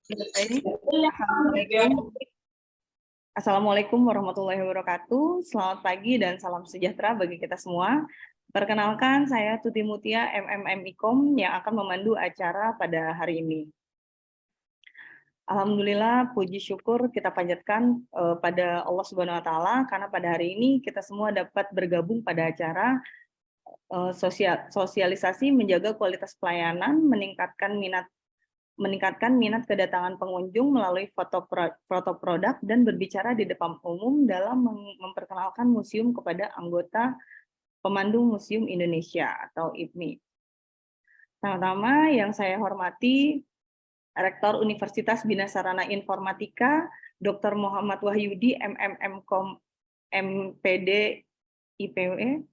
Assalamualaikum. Assalamualaikum warahmatullahi wabarakatuh. Selamat pagi dan salam sejahtera bagi kita semua. Perkenalkan, saya Tuti Mutia, MMIKOM, yang akan memandu acara pada hari ini. Alhamdulillah, puji syukur kita panjatkan pada Allah Subhanahu Wa Taala karena pada hari ini kita semua dapat bergabung pada acara sosialisasi menjaga kualitas pelayanan, meningkatkan minat kedatangan pengunjung melalui foto produk dan berbicara di depan umum dalam memperkenalkan museum kepada anggota Pemandu Museum Indonesia atau IPMI. Pertama yang saya hormati Rektor Universitas Bina Sarana Informatika Dr. Muhammad Wahyudi MMM.Com MPD IPW,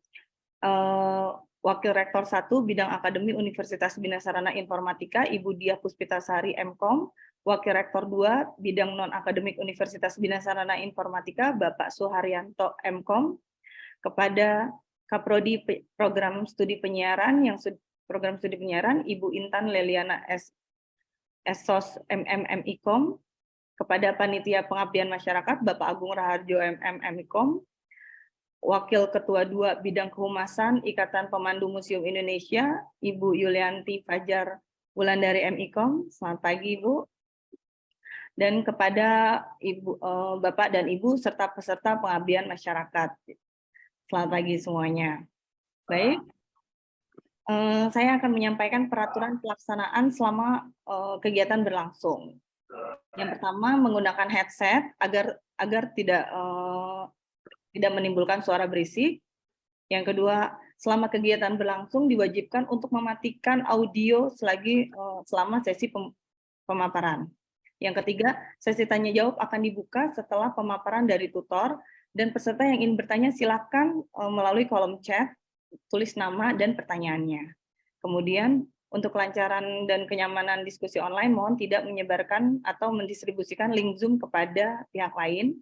Wakil Rektor 1 Bidang Akademi Universitas Bina Sarana Informatika Ibu Diah Puspitasari M.Com, Wakil Rektor 2 Bidang Non-Akademik Universitas Bina Sarana Informatika Bapak Suharyanto M.Com, kepada Kaprodi Program Studi Penyiaran Ibu Intan Leliana SOS MMIKOM, kepada Panitia Pengabdian Masyarakat Bapak Agung Raharjo MMIKOM, Wakil Ketua 2 Bidang Kehumasan Ikatan Pemandu Museum Indonesia, Ibu Yulianti Fajar Wulandari MIKOM. Selamat pagi, Ibu. Dan kepada Bapak dan Ibu serta peserta pengabdian masyarakat. Selamat pagi semuanya. Baik, saya akan menyampaikan peraturan pelaksanaan selama kegiatan berlangsung. Yang pertama, menggunakan headset agar tidak menimbulkan suara berisik. Yang kedua, selama kegiatan berlangsung diwajibkan untuk mematikan audio selama sesi pemaparan. Yang ketiga, sesi tanya jawab akan dibuka setelah pemaparan dari tutor, dan peserta yang ingin bertanya silakan melalui kolom chat, tulis nama dan pertanyaannya. Kemudian, untuk kelancaran dan kenyamanan diskusi online, mohon tidak menyebarkan atau mendistribusikan link Zoom kepada pihak lain.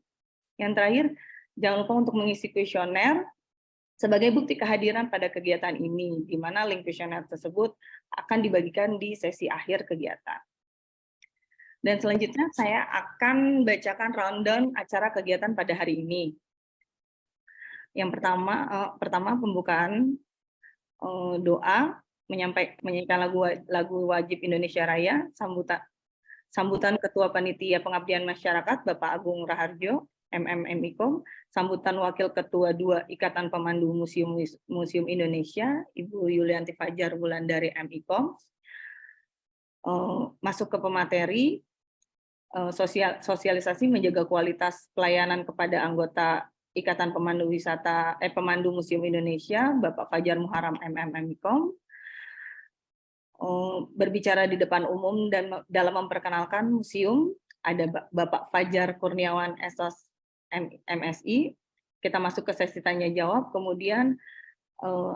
Yang terakhir, jangan lupa untuk mengisi kuesioner sebagai bukti kehadiran pada kegiatan ini, di mana link kuesioner tersebut akan dibagikan di sesi akhir kegiatan. Dan selanjutnya saya akan bacakan rundown acara kegiatan pada hari ini. Yang pertama pembukaan doa, menyanyikan lagu wajib Indonesia Raya, sambutan Ketua Panitia Pengabdian Masyarakat Bapak Agung Raharjo MMIKOM, sambutan Wakil Ketua 2 Ikatan Pemandu Museum Indonesia, Ibu Yulianti Fajar Wulandari MIKOM. Masuk ke pemateri, sosialisasi menjaga kualitas pelayanan kepada anggota Ikatan Pemandu Museum Indonesia, Bapak Fajar Muharam MMIKOM. Berbicara di depan umum dan dalam memperkenalkan museum, ada Bapak Fajar Kurniawan SOS MSI. Kita masuk ke sesi tanya jawab, kemudian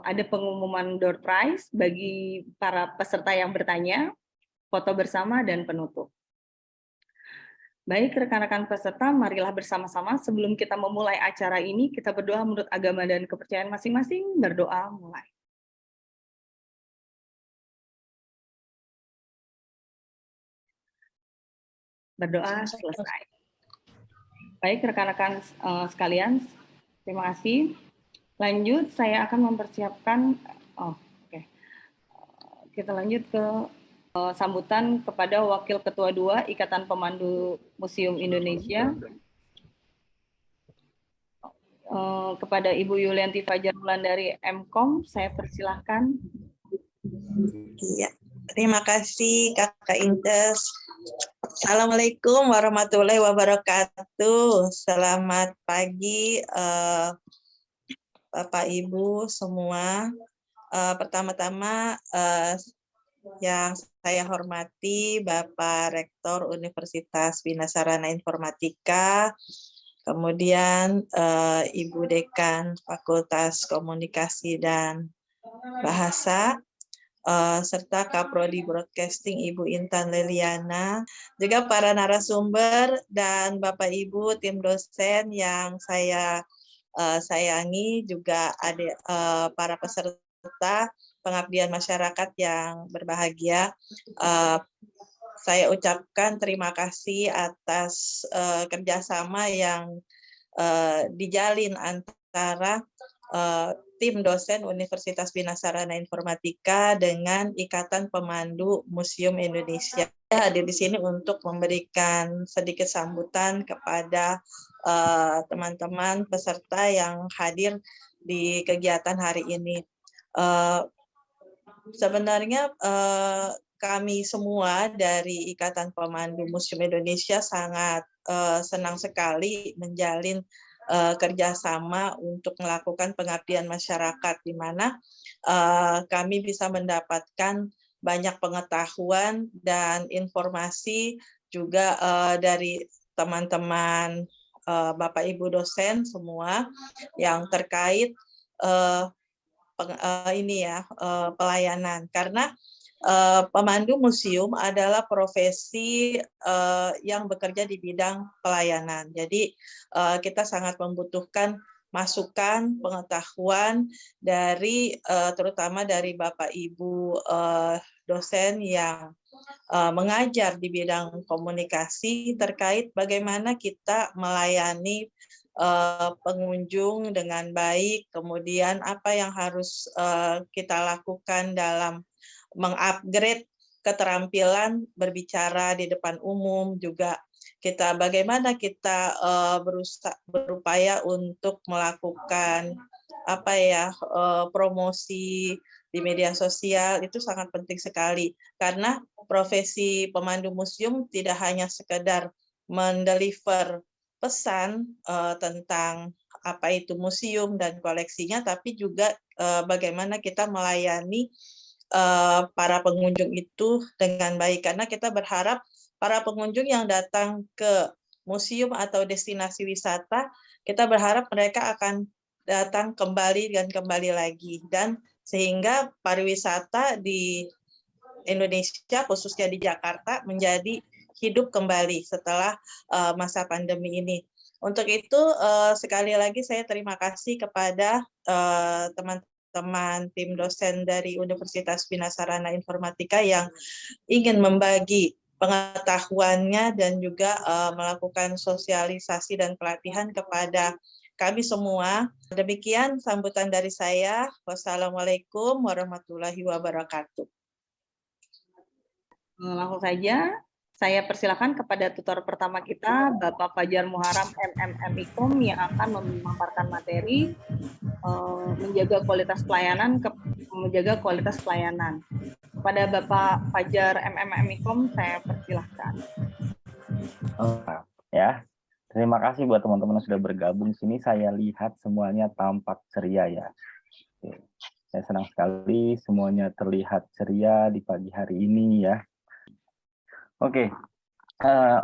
ada pengumuman door prize bagi para peserta yang bertanya, foto bersama, dan penutup. Baik, rekan-rekan peserta, marilah bersama-sama sebelum kita memulai acara ini, kita berdoa menurut agama dan kepercayaan masing-masing. Berdoa mulai. Berdoa selesai. Baik, rekan-rekan sekalian, terima kasih. Lanjut, saya akan mempersiapkan, kita lanjut ke sambutan kepada Wakil Ketua 2 Ikatan Pemandu Museum Indonesia, kepada Ibu Yulianti Fajar Wulandari M.Com, saya persilahkan. Ya, terima kasih Kakak Intes. Assalamualaikum warahmatullahi wabarakatuh. Selamat pagi Bapak Ibu semua. Pertama-tama yang saya hormati Bapak Rektor Universitas Bina Sarana Informatika, kemudian Ibu Dekan Fakultas Komunikasi dan Bahasa, serta Kaprodi Broadcasting Ibu Intan Leliana, juga para narasumber dan Bapak Ibu tim dosen yang saya sayangi, juga ada para peserta pengabdian masyarakat yang berbahagia. saya ucapkan terima kasih atas kerjasama yang dijalin antara tim dosen Universitas Bina Sarana Informatika dengan Ikatan Pemandu Museum Indonesia. Saya hadir di sini untuk memberikan sedikit sambutan kepada teman-teman peserta yang hadir di kegiatan hari ini. Sebenarnya kami semua dari Ikatan Pemandu Museum Indonesia sangat senang sekali menjalin kerjasama untuk melakukan pengabdian masyarakat, di mana kami bisa mendapatkan banyak pengetahuan dan informasi juga dari teman-teman Bapak Ibu dosen semua yang terkait pelayanan, karena pemandu museum adalah profesi yang bekerja di bidang pelayanan. Jadi kita sangat membutuhkan masukan, pengetahuan dari terutama dari Bapak Ibu dosen yang mengajar di bidang komunikasi terkait bagaimana kita melayani pengunjung dengan baik, kemudian apa yang harus kita lakukan dalam mengupgrade keterampilan berbicara di depan umum, juga bagaimana kita berupaya untuk melakukan promosi di media sosial. Itu sangat penting sekali, karena profesi pemandu museum tidak hanya sekedar mendeliver pesan tentang apa itu museum dan koleksinya, tapi juga bagaimana kita melayani para pengunjung itu dengan baik, karena kita berharap para pengunjung yang datang ke museum atau destinasi wisata, kita berharap mereka akan datang kembali dan kembali lagi, dan sehingga pariwisata di Indonesia khususnya di Jakarta menjadi hidup kembali setelah masa pandemi ini. Untuk itu sekali lagi saya terima kasih kepada teman-teman tim dosen dari Universitas Bina Sarana Informatika yang ingin membagi pengetahuannya dan juga melakukan sosialisasi dan pelatihan kepada kami semua. Demikian sambutan dari saya. Wassalamualaikum warahmatullahi wabarakatuh. Langsung saja, saya persilakan kepada tutor pertama kita, Bapak Fajar Muharam, MMIKOM, yang akan memaparkan materi menjaga kualitas pelayanan. Kepada Bapak Fajar MMIKOM, saya persilahkan. Ya, terima kasih buat teman-teman yang sudah bergabung di sini. Saya lihat semuanya tampak ceria ya. Oke. Saya senang sekali semuanya terlihat ceria di pagi hari ini ya. Oke,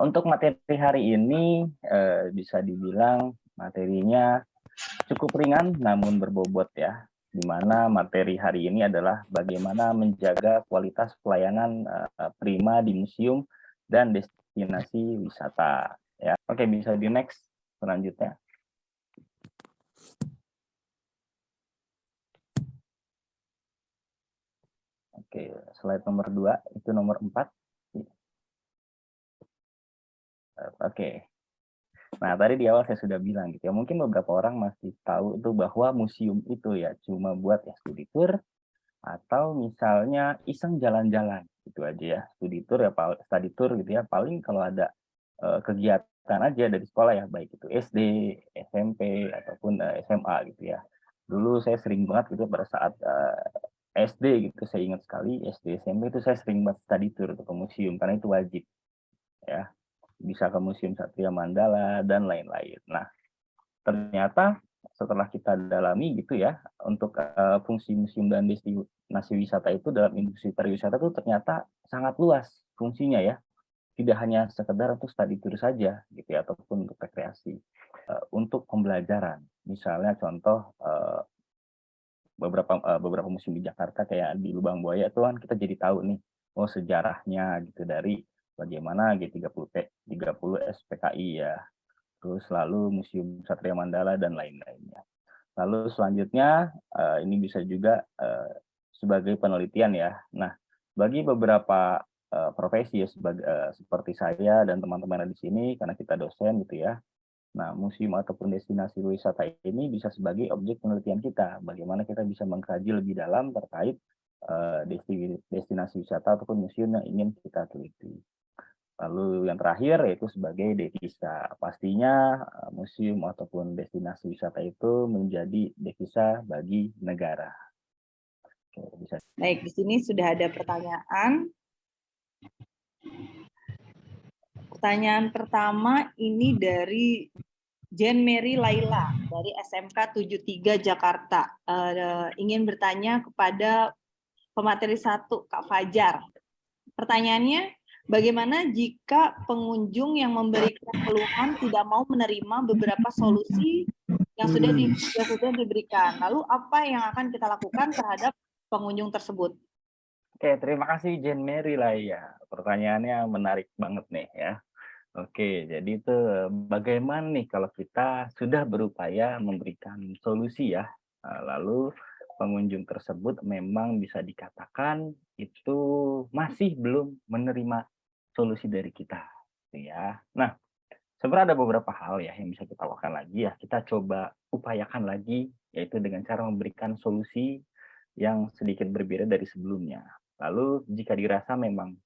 untuk materi hari ini bisa dibilang materinya cukup ringan namun berbobot ya. Di mana materi hari ini adalah bagaimana menjaga kualitas pelayanan prima di museum dan destinasi wisata. Ya, oke, bisa di next selanjutnya. Oke, slide nomor 2 itu nomor 4. Oke. Nah, tadi di awal saya sudah bilang gitu ya, mungkin beberapa orang masih tahu itu bahwa museum itu ya cuma buat ya studi tour atau misalnya iseng jalan-jalan gitu aja ya. Studi tour ya, study tour gitu ya, paling kalau ada kegiatan aja dari sekolah ya, baik itu SD, SMP ataupun SMA gitu ya. Dulu saya sering banget gitu pada saat SD gitu, saya ingat sekali SD SMP itu saya sering banget study tour ke museum karena itu wajib ya. Bisa ke Museum Satria Mandala dan lain-lain. Nah, ternyata setelah kita dalami gitu ya, untuk fungsi museum dan destinasi wisata itu dalam industri pariwisata itu ternyata sangat luas fungsinya ya. Tidak hanya sekedar untuk study tour saja gitu ya, ataupun untuk rekreasi. Untuk pembelajaran, misalnya contoh beberapa museum di Jakarta kayak di Lubang Buaya itu kan kita jadi tahu nih, oh sejarahnya gitu dari bagaimana G30 SPKI ya, terus lalu Museum Satria Mandala dan lain-lainnya. Lalu selanjutnya ini bisa juga sebagai penelitian ya. Nah, bagi beberapa profesi ya seperti saya dan teman-teman di sini karena kita dosen gitu ya. Nah, museum ataupun destinasi wisata ini bisa sebagai objek penelitian kita. Bagaimana kita bisa mengkaji lebih dalam terkait destinasi wisata ataupun museum yang ingin kita teliti. Lalu yang terakhir yaitu sebagai devisa. Pastinya museum ataupun destinasi wisata itu menjadi devisa bagi negara. Oke, bisa. Baik, di sini sudah ada pertanyaan. Pertanyaan pertama ini dari Jen Mary Laila dari SMK 73 Jakarta. Ingin bertanya kepada pemateri 1, Kak Fajar. Pertanyaannya, bagaimana jika pengunjung yang memberikan keluhan tidak mau menerima beberapa solusi yang sudah diberikan? Lalu apa yang akan kita lakukan terhadap pengunjung tersebut? Oke, terima kasih Jen Mary lah ya. Pertanyaannya menarik banget nih ya. Oke, jadi itu bagaimana nih kalau kita sudah berupaya memberikan solusi ya, lalu pengunjung tersebut memang bisa dikatakan itu masih belum menerima solusi dari kita, gitu ya. Nah, sebenarnya ada beberapa hal ya yang bisa kita lakukan lagi ya. Kita coba upayakan lagi, yaitu dengan cara memberikan solusi yang sedikit berbeda dari sebelumnya. Lalu jika dirasa memang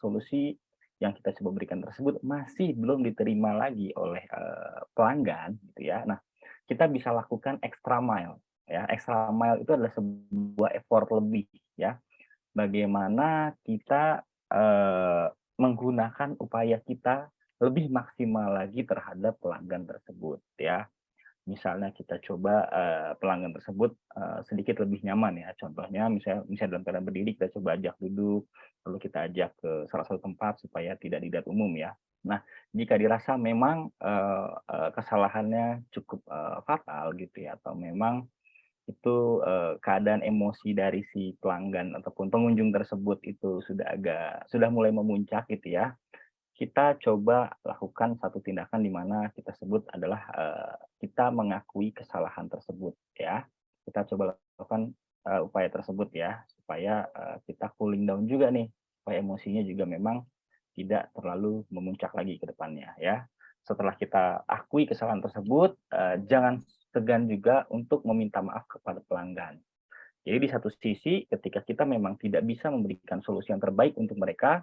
solusi yang kita coba berikan tersebut masih belum diterima lagi oleh pelanggan, gitu ya. Nah, kita bisa lakukan extra mile. Ya, extra mile itu adalah sebuah effort lebih, ya. Bagaimana kita menggunakan upaya kita lebih maksimal lagi terhadap pelanggan tersebut, ya. Misalnya kita coba pelanggan tersebut sedikit lebih nyaman ya. Contohnya misalnya dalam keadaan berdiri kita coba ajak duduk, lalu kita ajak ke salah satu tempat supaya tidak di tempat umum ya. Nah, jika dirasa memang kesalahannya cukup fatal gitu ya, atau memang itu keadaan emosi dari si pelanggan ataupun pengunjung tersebut itu sudah mulai memuncak gitu ya, kita coba lakukan satu tindakan di mana kita sebut adalah kita mengakui kesalahan tersebut ya. Kita coba lakukan upaya tersebut ya, supaya kita cooling down juga nih, supaya emosinya juga memang tidak terlalu memuncak lagi ke depannya ya. Setelah kita akui kesalahan tersebut, jangan segan juga untuk meminta maaf kepada pelanggan. Jadi di satu sisi ketika kita memang tidak bisa memberikan solusi yang terbaik untuk mereka,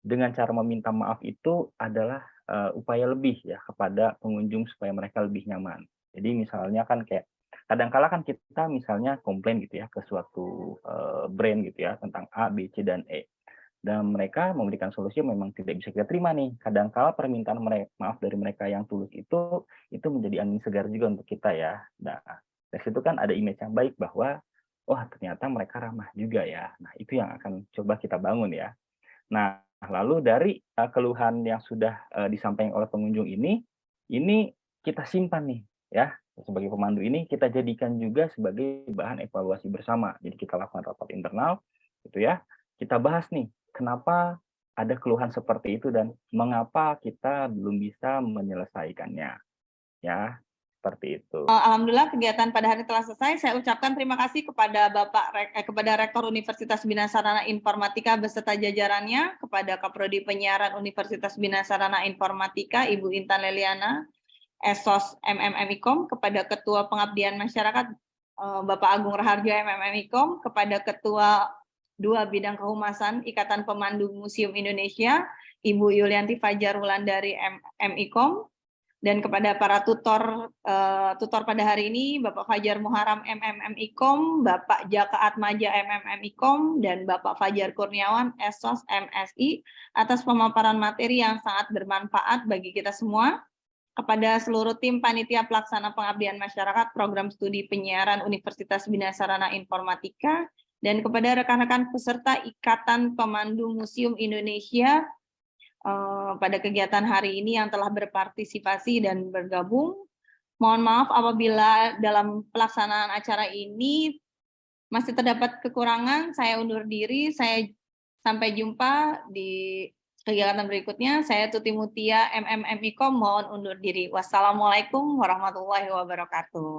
dengan cara meminta maaf itu adalah upaya lebih ya kepada pengunjung supaya mereka lebih nyaman. Jadi misalnya kan kayak kadang-kala kan kita misalnya komplain gitu ya ke suatu brand gitu ya tentang A, B, C, dan E. Dan mereka memberikan solusi yang memang tidak bisa kita terima nih. Kadang-kala permintaan maaf dari mereka yang tulus itu menjadi angin segar juga untuk kita ya. Nah, dari situ kan ada image yang baik bahwa, wah ternyata mereka ramah juga ya. Nah, itu yang akan coba kita bangun ya. Nah, lalu dari keluhan yang sudah disampaikan oleh pengunjung ini kita simpan nih ya, sebagai pemandu ini kita jadikan juga sebagai bahan evaluasi bersama. Jadi kita lakukan rapat internal gitu ya, kita bahas nih kenapa ada keluhan seperti itu dan mengapa kita belum bisa menyelesaikannya, ya, seperti itu. Alhamdulillah kegiatan pada hari telah selesai. Saya ucapkan terima kasih kepada kepada Rektor Universitas Bina Sarana Informatika beserta jajarannya, kepada Kaprodi Penyiaran Universitas Bina Sarana Informatika Ibu Intan Leliana, Esos MMMIKOM, kepada Ketua Pengabdian Masyarakat Bapak Agung Raharjo MMMIKOM, kepada Ketua 2 Bidang Kehumasan Ikatan Pemandu Museum Indonesia Ibu Yulianti Fajar Wulandari MIKOM, dan kepada para tutor pada hari ini, Bapak Fajar Muharam MMMIKOM, Bapak Jaka Atmaja MMMIKOM, dan Bapak Fajar Kurniawan Esos MSI atas pemaparan materi yang sangat bermanfaat bagi kita semua. Kepada seluruh tim Panitia Pelaksana Pengabdian Masyarakat Program Studi Penyiaran Universitas Bina Sarana Informatika, dan kepada rekan-rekan peserta Ikatan Pemandu Museum Indonesia pada kegiatan hari ini yang telah berpartisipasi dan bergabung. Mohon maaf apabila dalam pelaksanaan acara ini masih terdapat kekurangan. Saya undur diri. Saya sampai jumpa di kegiatan berikutnya. Saya Tuti Mutia MMMIKOM mohon undur diri. Wassalamualaikum warahmatullahi wabarakatuh.